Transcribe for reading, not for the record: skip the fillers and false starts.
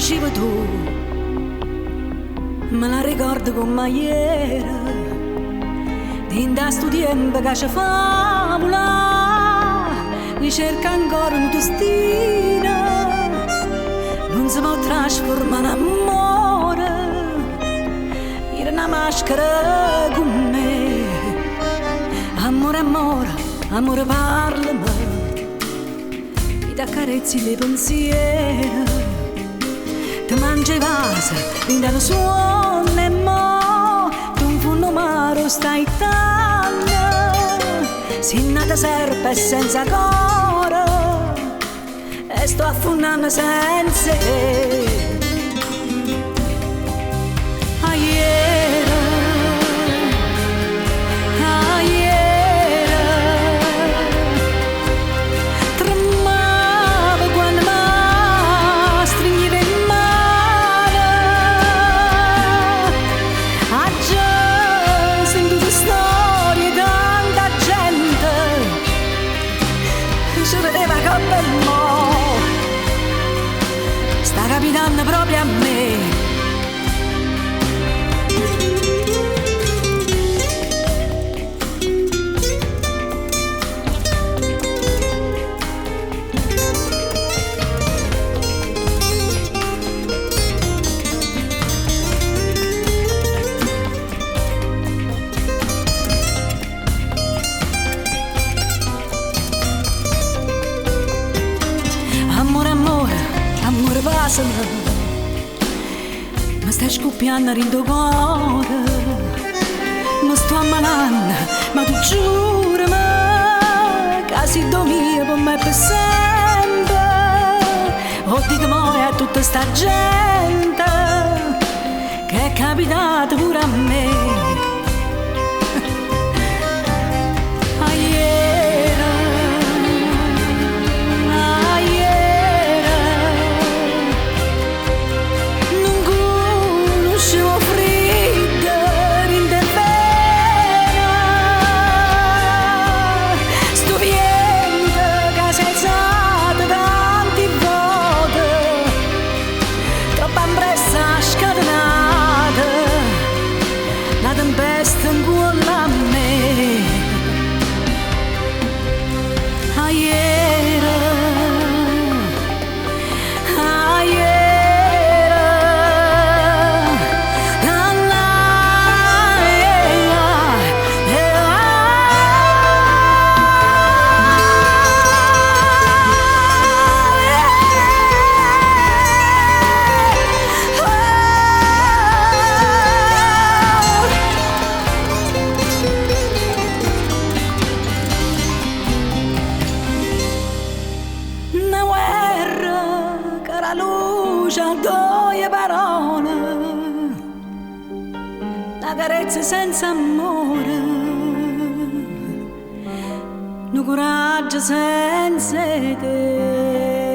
dicevi tu, me la ricordo come ieri, dinda tempo che ci favola, ricerca ancora un destino, non si può trasformare in amore, in una maschera con me. Amore, amore, amore parlami, ti accarezzi le pensieri, ti mangi i vasi, ti danno suono e mo, tu un fondo maro stai tanto, si nata serpe senza cuore, e sto affondando senza te. Sta capitando proprio a me. Amore, amore, amore passami, mi stai scoppiando rindo cuore, mi sto ammalando, ma tu giurami che sei mia per me per sempre. O dico mo a tutta sta gente che è capitato pure a me. La luce a due parole, la carezza senza amore, un coraggio senza te.